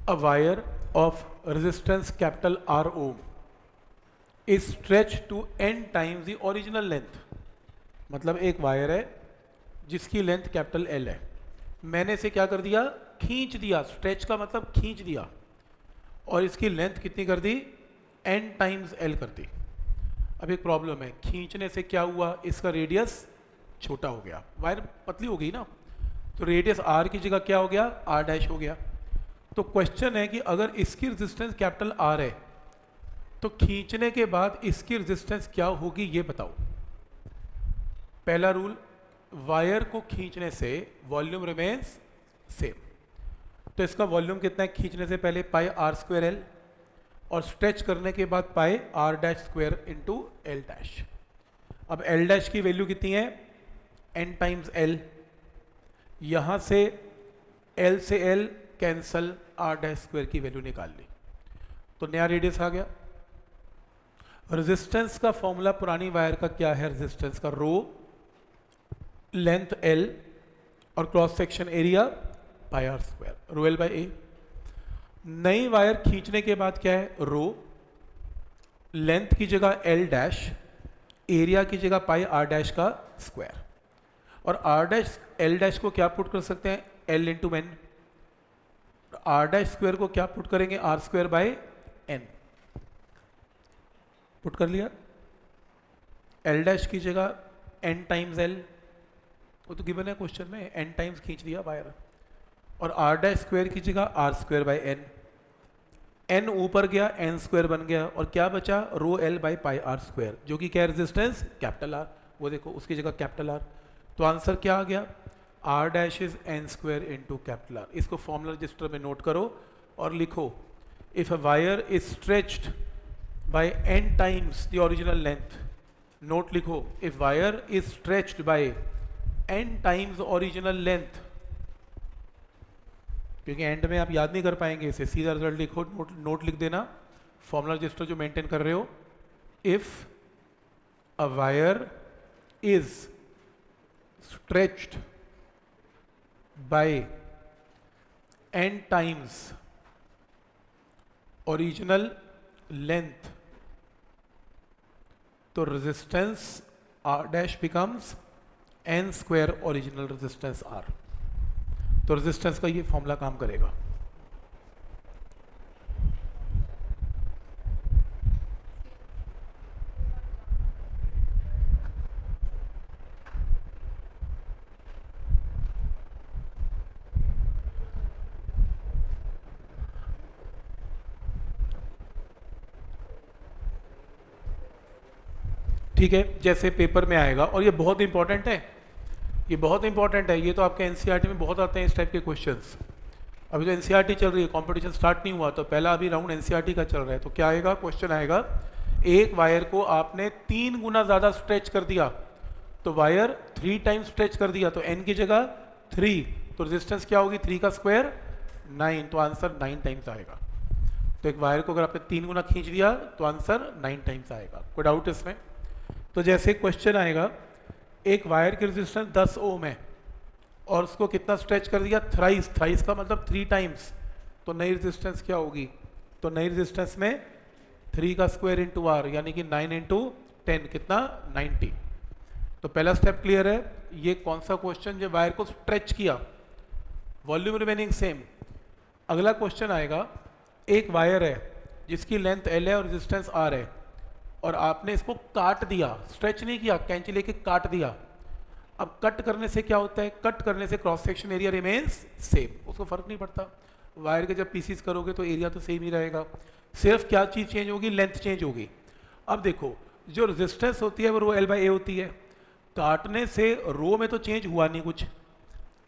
A wire of resistance capital R ohm is stretched to n times the original length. मतलब एक wire है जिसकी length capital L है, मैंने इसे क्या कर दिया, खींच दिया, स्ट्रेच का मतलब खींच दिया, और इसकी लेंथ कितनी कर दी, n टाइम्स L कर दी। अब एक प्रॉब्लम है, खींचने से क्या हुआ, इसका रेडियस छोटा हो गया, वायर पतली हो गई ना, तो रेडियस R की जगह क्या हो गया, R डैश हो गया। तो क्वेश्चन है कि अगर इसकी रेजिस्टेंस कैपिटल R है तो खींचने के बाद इसकी रेजिस्टेंस क्या होगी ये बताओ। पहला रूल, वायर को खींचने से वॉल्यूम रिमेन्स सेम, तो इसका वॉल्यूम कितना है खींचने से पहले, पाई आर स्क्वायर एल, और स्ट्रेच करने के बाद pi are dash square into L dash. अब एल डैश की वैल्यू कितनी है, एन टाइम्स एल, यहां से एल से L cancel, R dash square की वैल्यू निकाल ली, तो नया रेडियस आ गया। रेजिस्टेंस का फॉर्मूला पुरानी वायर का क्या है, रेजिस्टेंस का रो, लेंथ एल और cross section area pi are square, rho L by A. नई वायर खींचने के बाद क्या है, रो, लेंथ की जगह एल डैश, एरिया की जगह पाई आर डैश का स्क्वायर, और आर डैश एल डैश को क्या पुट कर सकते हैं, l into n, r dash square को क्या पुट करेंगे, r square by n, put कर लिया। एल डैश की जगह एन टाइम्स एल, वो तो गिवन है क्वेश्चन में, एन टाइम्स खींच दिया वायर, और आर डैश स्क्वायर की जगह r square by n, n ऊपर गया, एन स्क्वायर बन गया, और क्या बचा, rho L by pi are square, जो कि क्या है, रेजिस्टेंस कैपिटल आर, वो देखो उसकी जगह कैपिटल आर। तो आंसर क्या आ गया, R dash is N square into capital R. इसको फॉर्मूला रजिस्टर में नोट करो और लिखो, if a wire is stretched by N times the original length, note लिखो, if wire is stretched by N times original length, क्योंकि end में आप याद नहीं कर पाएंगे इसे, सीधा रिजल्ट लिखो, नोट लिख देना, फॉर्मूला रजिस्टर जो मेंटेन कर रहे हो, if a wire is stretched by n times original length, तो resistance R dash becomes n square original resistance R। तो resistance का ये फॉर्मूला काम करेगा। ठीक है, जैसे पेपर में आएगा, और ये बहुत इंपॉर्टेंट है, ये बहुत इंपॉर्टेंट है, ये तो आपके एनसीईआरटी में बहुत आते हैं इस टाइप के क्वेश्चंस। अभी तो एनसीईआरटी चल रही है, कंपटीशन स्टार्ट नहीं हुआ, तो पहला अभी राउंड एनसीईआरटी का चल रहा है। तो क्या आएगा, क्वेश्चन आएगा, एक वायर को आपने 3 गुना ज़्यादा स्ट्रेच कर दिया, तो वायर 3 टाइम्स स्ट्रेच कर दिया, तो एन की जगह 3, तो रेजिस्टेंस क्या होगी, 3 का स्क्वायर 9, तो आंसर 9 टाइम्स आएगा। तो एक वायर को अगर आपने 3 गुना खींच दिया तो आंसर 9 टाइम्स आएगा। कोई डाउट इसमें? तो जैसे क्वेश्चन आएगा, एक वायर की रेजिस्टेंस 10 ओम है और उसको कितना स्ट्रेच कर दिया, थ्राइस, थ्राइस का मतलब 3 टाइम्स, तो नई रेजिस्टेंस क्या होगी, तो नई रेजिस्टेंस में 3 का स्क्वायर इंटू आर, यानी कि 9 इंटू 10 कितना, 90। तो पहला स्टेप क्लियर है। ये कौन सा क्वेश्चन, जो वायर को स्ट्रेच किया, वॉल्यूम रिमेनिंग सेम। अगला क्वेश्चन आएगा, एक वायर है जिसकी लेंथ एल है और रेजिस्टेंस आर है, और आपने इसको काट दिया, स्ट्रेच नहीं किया, कैंची लेके काट दिया। अब कट करने से क्या होता है, कट करने से cross section area remains same, उसको फर्क नहीं पड़ता। वायर के जब पीसीस करोगे तो एरिया तो सेम ही रहेगा, सिर्फ क्या चीज चेंज होगी, लेंथ चेंज होगी। अब देखो, जो रेजिस्टेंस होती है वो रो एल बाई ए होती है, काटने से रो में तो चेंज हुआ नहीं कुछ,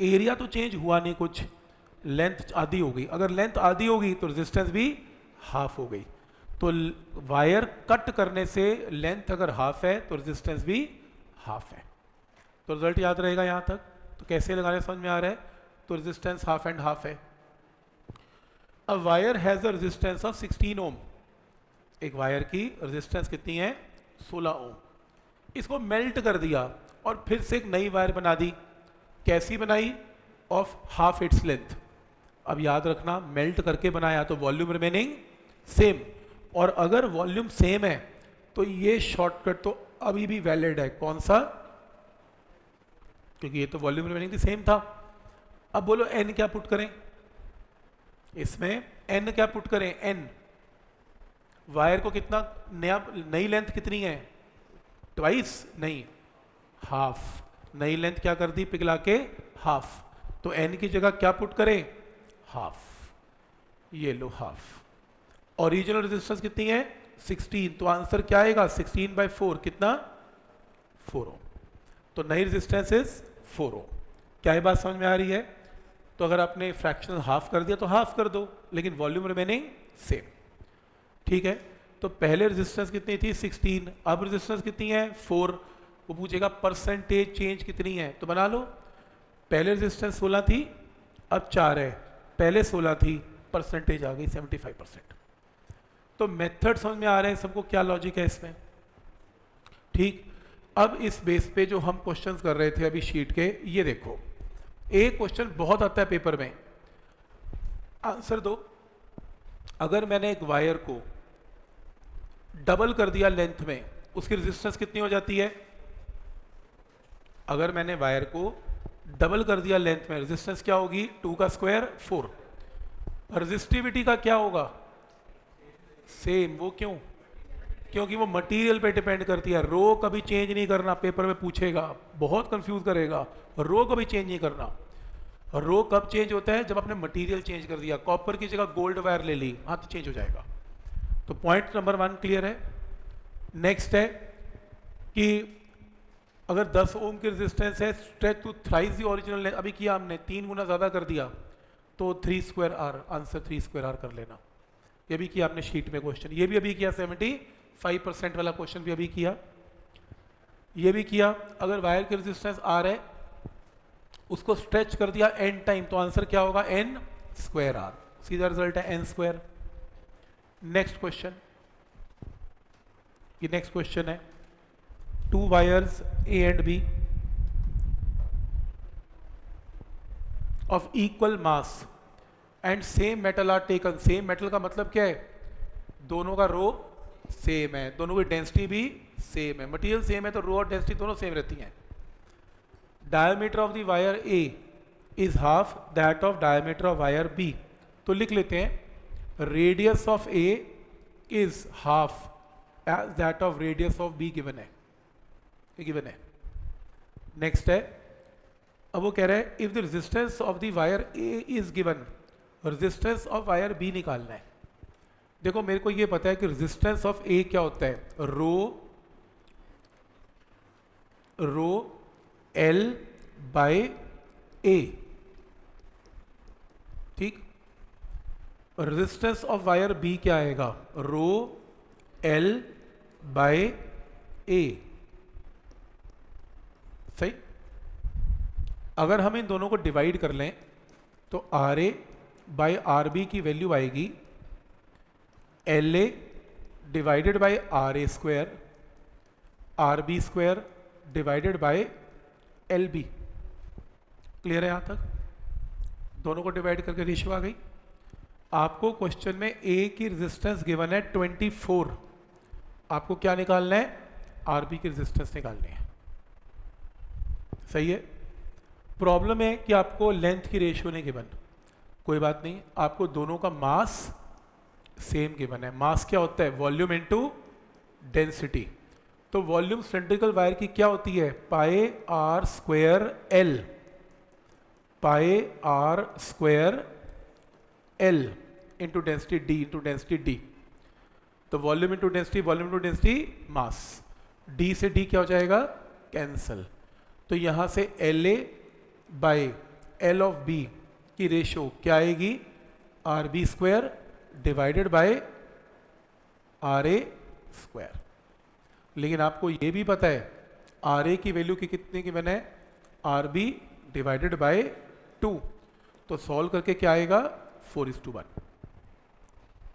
एरिया तो चेंज हुआ नहीं कुछ, लेंथ आधी हो गई। अगर लेंथ आधी होगी तो रेजिस्टेंस भी हाफ हो गई। तो वायर कट करने से लेंथ अगर हाफ है तो रेजिस्टेंस भी हाफ है। तो रिजल्ट याद रहेगा यहाँ तक। तो कैसे लगाने समझ में आ रहा है, तो रेजिस्टेंस हाफ एंड हाफ है। A wire has a resistance of 16 ओम, एक वायर की रेजिस्टेंस कितनी है, 16 ओम। इसको मेल्ट कर दिया और फिर से एक नई वायर बना दी। कैसी बनाई, ऑफ हाफ इट्स लेंथ। अब याद रखना मेल्ट करके बनाया तो वॉल्यूम रिमेनिंग सेम, और अगर वॉल्यूम सेम है तो ये शॉर्टकट तो अभी भी वैलिड है। कौन सा? क्योंकि ये तो वॉल्यूम रिमेनिंग भी सेम था। अब बोलो n क्या पुट करें इसमें, n क्या पुट करें? n वायर को कितना नई लेंथ कितनी है? ट्वाइस नहीं, हाफ। नई लेंथ क्या कर दी पिघला के? हाफ। तो n की जगह क्या पुट करें? हाफ। ये लो हाफ। ओरिजिनल रेजिस्टेंस कितनी है? 16। तो आंसर क्या आएगा? 16/4 कितना? 4 ओम। तो नई रेजिस्टेंस इज 4 ओम। क्या ये बात समझ में आ रही है? तो अगर आपने फ्रैक्शनल हाफ कर दिया तो हाफ कर दो, लेकिन वॉल्यूम रिमेनिंग सेम। ठीक है, तो पहले रेजिस्टेंस कितनी थी? 16। अब रेजिस्टेंस कितनी है? 4। वो पूछेगा परसेंटेज चेंज कितनी है, तो बना लो। पहले रेजिस्टेंस 16 थी, अब 4 है। पहले 16 थी, परसेंटेज आ गई 75%। तो मेथड समझ में आ रहे हैं सबको? क्या लॉजिक है इसमें? ठीक। अब इस बेस पे जो हम क्वेश्चंस कर रहे थे अभी शीट के, ये देखो एक क्वेश्चन बहुत आता है पेपर में, आंसर दो। अगर मैंने एक वायर को डबल कर दिया लेंथ में, उसकी रेजिस्टेंस कितनी हो जाती है? अगर मैंने वायर को डबल कर दिया लेंथ में, रेजिस्टेंस क्या होगी? 2 का स्क्वायर 4। रेजिस्टिविटी का क्या होगा? सेम। वो क्यों? क्योंकि वो मटेरियल पे डिपेंड करती है। रो कभी चेंज नहीं करना, पेपर में पूछेगा, बहुत कंफ्यूज करेगा। रो कभी चेंज नहीं करना। रो कब चेंज होता है? जब आपने मटेरियल चेंज कर दिया, कॉपर की जगह गोल्ड वायर ले ली, हाँ तो चेंज हो जाएगा। तो पॉइंट नंबर 1 क्लियर है। नेक्स्ट है कि अगर 10 ओम की रेजिस्टेंस है, stretch to thrice the original, अभी किया हमने 3 गुना ज्यादा कर दिया, तो 3² आंसर 3² कर लेना। ये भी किया आपने शीट में क्वेश्चन, ये भी अभी किया 75% वाला क्वेश्चन भी अभी किया, ये भी किया। अगर वायर की रेजिस्टेंस R है, उसको स्ट्रेच कर दिया n टाइम, तो आंसर क्या होगा? n²R। सीधा रिजल्ट है n²। नेक्स्ट क्वेश्चन, ये नेक्स्ट क्वेश्चन है 2 wires A and B of equal mass and same metal are taken। Same metal का मतलब क्या है? दोनों का रो सेम है, दोनों की डेंसिटी भी सेम है, मटेरियल सेम है, तो रो और डेंसिटी दोनों सेम रहती हैं। Diameter of the wire A is half that of diameter of wire B। तो लिख लेते हैं radius of A is half as that of radius of B। गिवन है, ये गिवन है। नेक्स्ट है, अब वो कह रहा है if the resistance of the wire A is given, resistance of wire B निकालना है। देखो मेरे को ये पता है कि रेजिस्टेंस ऑफ A क्या होता है? रो L बाय A। ठीक। रेजिस्टेंस ऑफ वायर B क्या आएगा? रो L बाय A। सही। अगर हम इन दोनों को डिवाइड कर लें तो RA बाय RB की वैल्यू आएगी LA divided by RA², RB² divided by LB। Clear है? यहां तक दोनों को डिवाइड करके रेशियो आ गई। आपको क्वेश्चन में A की रेजिस्टेंस गिवन है 24, आपको क्या निकालना है? RB की रेजिस्टेंस निकालनी है। सही है। प्रॉब्लम है कि आपको लेंथ की रेशियो नहीं गिवन, कोई बात नहीं, आपको दोनों का मास सेम गिवन है। मास क्या होता है? Volume into density. तो वॉल्यूम सिलिंड्रिकल वायर की क्या होती है? πr²L, πr²L into density D into density D। तो volume into density, volume into density, mass. D से D क्या हो जाएगा? कैंसल। तो यहां से LA by L of B की रेशियो क्या आएगी? RB² divided by RA²। लेकिन आपको ये भी पता है RA की वैल्यू की कितने की मैंने? RB divided by 2। तो सॉल्व करके क्या आएगा? 4:1।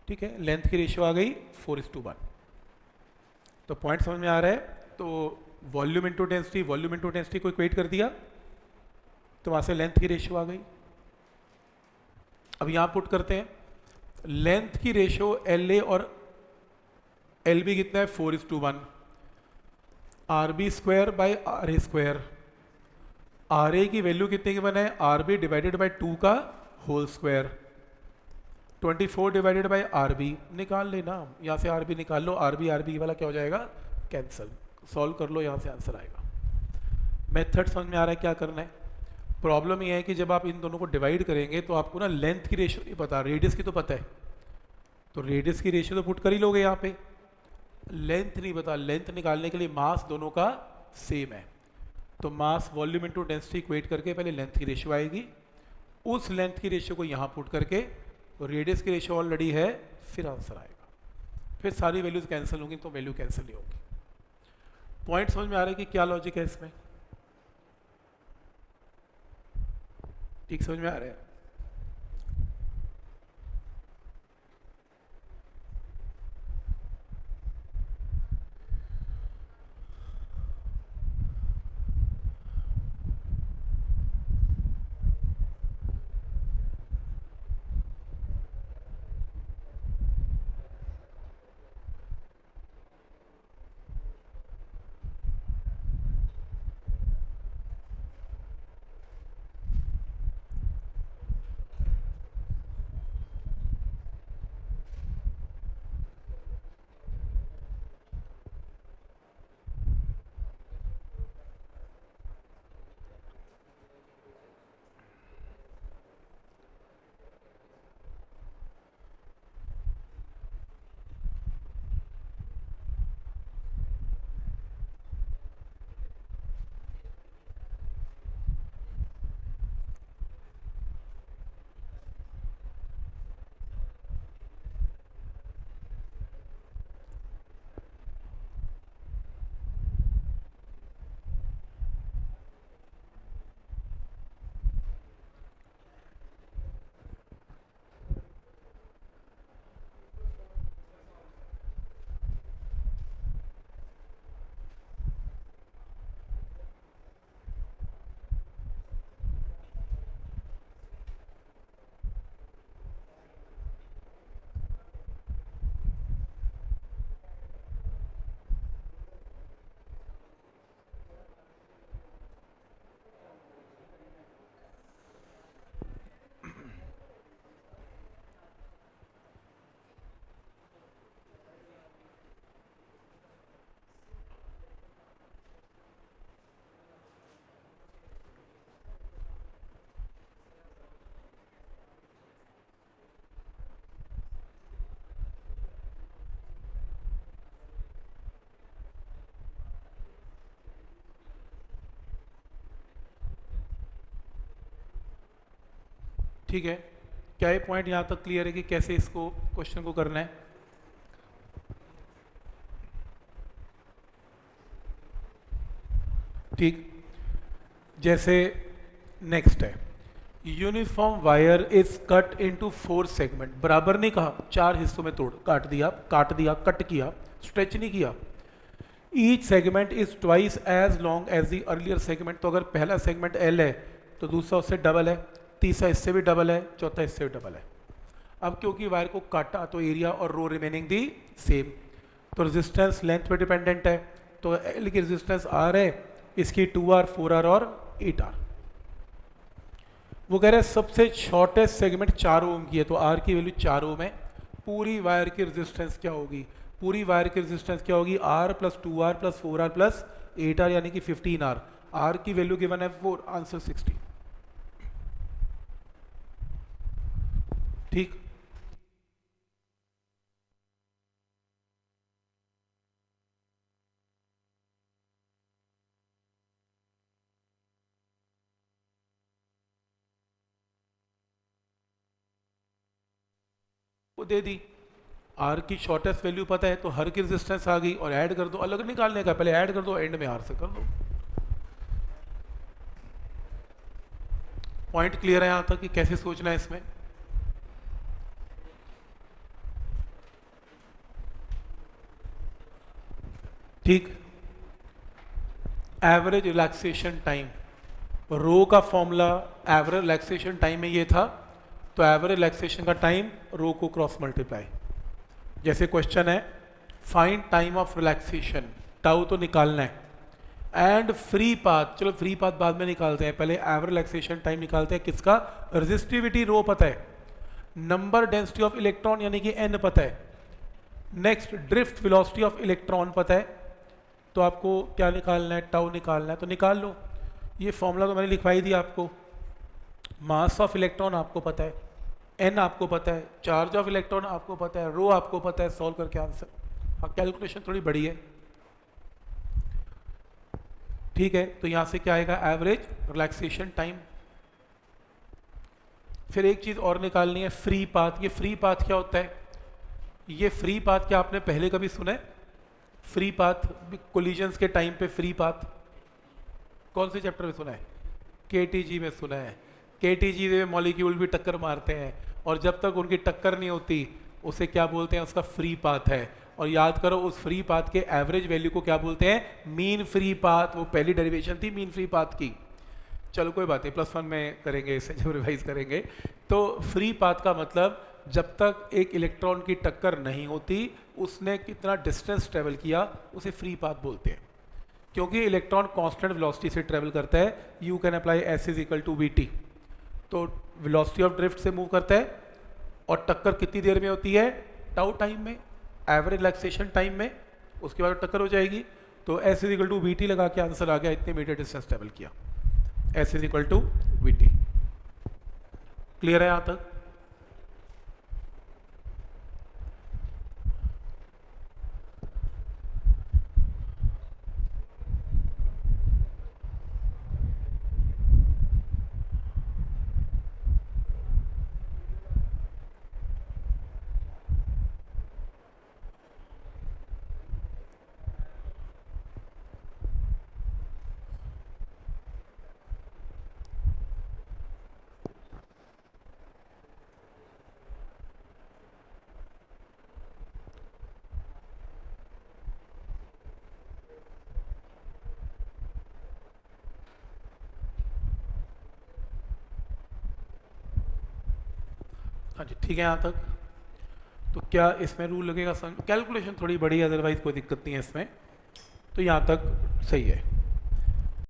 ठीक है, लेंथ की रेशियो आ गई 4:1। तो पॉइंट समझ में आ रहा है? तो volume into density, volume into density को इक्वेट कर दिया, तो वहां से लेंथ की रेशियो आ गई। अब यहाँ पुट करते हैं, लेंथ की रेशो एल ए और एल बी कितना है 4:1, R B square by R A square, R A की वैल्यू कितने की बना है आर बी डिवाइडेड बाई 2 का whole square, 24 divided by r b निकाल लेना, यहाँ से आर बी निकाल लो, आर बी वाला क्या हो जाएगा कैंसिल, सॉल्व कर लो, यहाँ से आंसर आएगा। मेथड समझ में आ रहा है क्या करना है। प्रॉब्लम ये है कि जब आप इन दोनों को डिवाइड करेंगे तो आपको ना लेंथ की रेशियो नहीं पता, रेडियस की तो पता है, तो रेडियस की रेशियो तो पुट कर ही लोगे यहाँ पे, लेंथ नहीं पता, लेंथ निकालने के लिए मास दोनों का सेम है, तो mass volume into density equate करके पहले लेंथ की रेशियो आएगी, उस लेंथ की रेशियो को यहाँ पुट करके, तो रेडियस की रेशियो ऑलरेडी है, फिर आंसर आएगा, फिर सारी वैल्यूज कैंसिल होंगी तो वैल्यू कैंसिल नहीं होगी। पॉइंट समझ में आ रहा है कि क्या लॉजिक है इसमें, ठीक समझ में आ रहा है। ठीक है, क्या ये पॉइंट यहाँ तक क्लियर है कि कैसे इसको क्वेश्चन को करना है। ठीक, जैसे नेक्स्ट है, uniform wire is cut into 4 segment, बराबर नहीं कहा, 4 हिस्सों में तोड़ काट दिया, कट किया, स्ट्रेच नहीं किया। Each segment is twice as long as the earlier segment, तो अगर पहला सेगमेंट एल है तो दूसरा उससे डबल है, तीसरा इससे भी डबल है, चौथा इससे भी डबल है। अब क्योंकि वायर को काटा तो एरिया और रो रिमेनिंग दी सेम, तो रेजिस्टेंस लेंथ पे डिपेंडेंट है, तो एल की रेजिस्टेंस आर है, इसकी 2R 4R और 8R। वो कह रहे हैं सबसे शॉर्टेस्ट सेगमेंट 4 ओम की है, तो आर की वैल्यू 4 ओम है, पूरी वायर की रेजिस्टेंस क्या होगी, पूरी वायर की रेजिस्टेंस क्या होगी, R plus 2R plus 4R plus 8R यानी कि 15R। आर की वैल्यू गिवन है 4, आंसर 60। ठीक, वो दे दी, आर की शॉर्टेस्ट वैल्यू पता है तो हर की रेजिस्टेंस आ गई, और ऐड कर दो, अलग निकालने का पहले ऐड कर दो, एंड में आर से कर दो। पॉइंट क्लियर है यहां तक कि कैसे सोचना है इसमें। ठीक, एवरेज रिलैक्सेशन टाइम, रो का फॉर्मूला एवरेज रिलैक्सेशन टाइम में ये था तो एवरेज रिलैक्सेशन का टाइम रो को क्रॉस मल्टीप्लाई। जैसे क्वेश्चन है find time of relaxation, tau तो निकालना है, एंड फ्री पाथ, चलो फ्री पाथ बाद में निकालते हैं, पहले एवरेज रिलैक्सेशन टाइम निकालते हैं। किसका? रेजिस्टिविटी रो पता है, नंबर डेंसिटी ऑफ इलेक्ट्रॉन यानी कि n पता है, next drift velocity of electron पता है, तो आपको क्या निकालना है? टाउ निकालना है, तो निकाल लो। ये फॉर्मूला तो मैंने लिखवा ही दिया आपको। मास ऑफ इलेक्ट्रॉन आपको पता है, n आपको पता है, चार्ज ऑफ इलेक्ट्रॉन आपको पता है, रो आपको पता है, सॉल्व करके आंसर। हाँ, कैलकुलेशन थोड़ी बड़ी है, ठीक है। तो यहां से क्या आएगा? Average relaxation time. फिर एक चीज और निकालनी है, फ्री पाथ। ये फ्री पाथ क्या होता है? ये फ्री पाथ क्या आपने पहले कभी सुना है? फ्री पाथ कोलिजन्स के टाइम पे फ्री पाथ कौन से चैप्टर में सुना है? केटीजी में सुना है। केटीजी में मॉलिक्यूल भी टक्कर मारते हैं और जब तक उनकी टक्कर नहीं होती उसे क्या बोलते हैं? उसका फ्री पाथ है। और याद करो उस फ्री पाथ के एवरेज वैल्यू को क्या बोलते हैं? Mean free path. वो पहली डेरिवेशन थी मीन फ्री पाथ की। चलो कोई बात नहीं, +1 में करेंगे इसे जब रिवाइज करेंगे। तो फ्री पाथ का मतलब जब तक एक इलेक्ट्रॉन की टक्कर नहीं होती उसने कितना डिस्टेंस ट्रेवल किया उसे फ्री पाथ बोलते हैं। क्योंकि इलेक्ट्रॉन कांस्टेंट वेलोसिटी से ट्रेवल करता है, you can apply s is equal to we t. तो वेलोसिटी ऑफ ड्रिफ्ट से मूव करता है और टक्कर कितनी देर में होती है? टाउ टाइम में, एवरेज रिलैक्सेशन टाइम में, उसके बाद टक्कर हो जाएगी। तो एस इज इक्वल टू वी टी लगा के आंसर आ गया, इतने मीटर डिस्टेंस ट्रेवल किया, s is equal to we T. Clear है यहां तक? हाँ जी, ठीक है यहाँ तक। तो क्या इसमें रूल लगेगा? कैलकुलेशन थोड़ी बड़ी है, अदरवाइज कोई दिक्कत नहीं है इसमें। तो यहाँ तक सही है।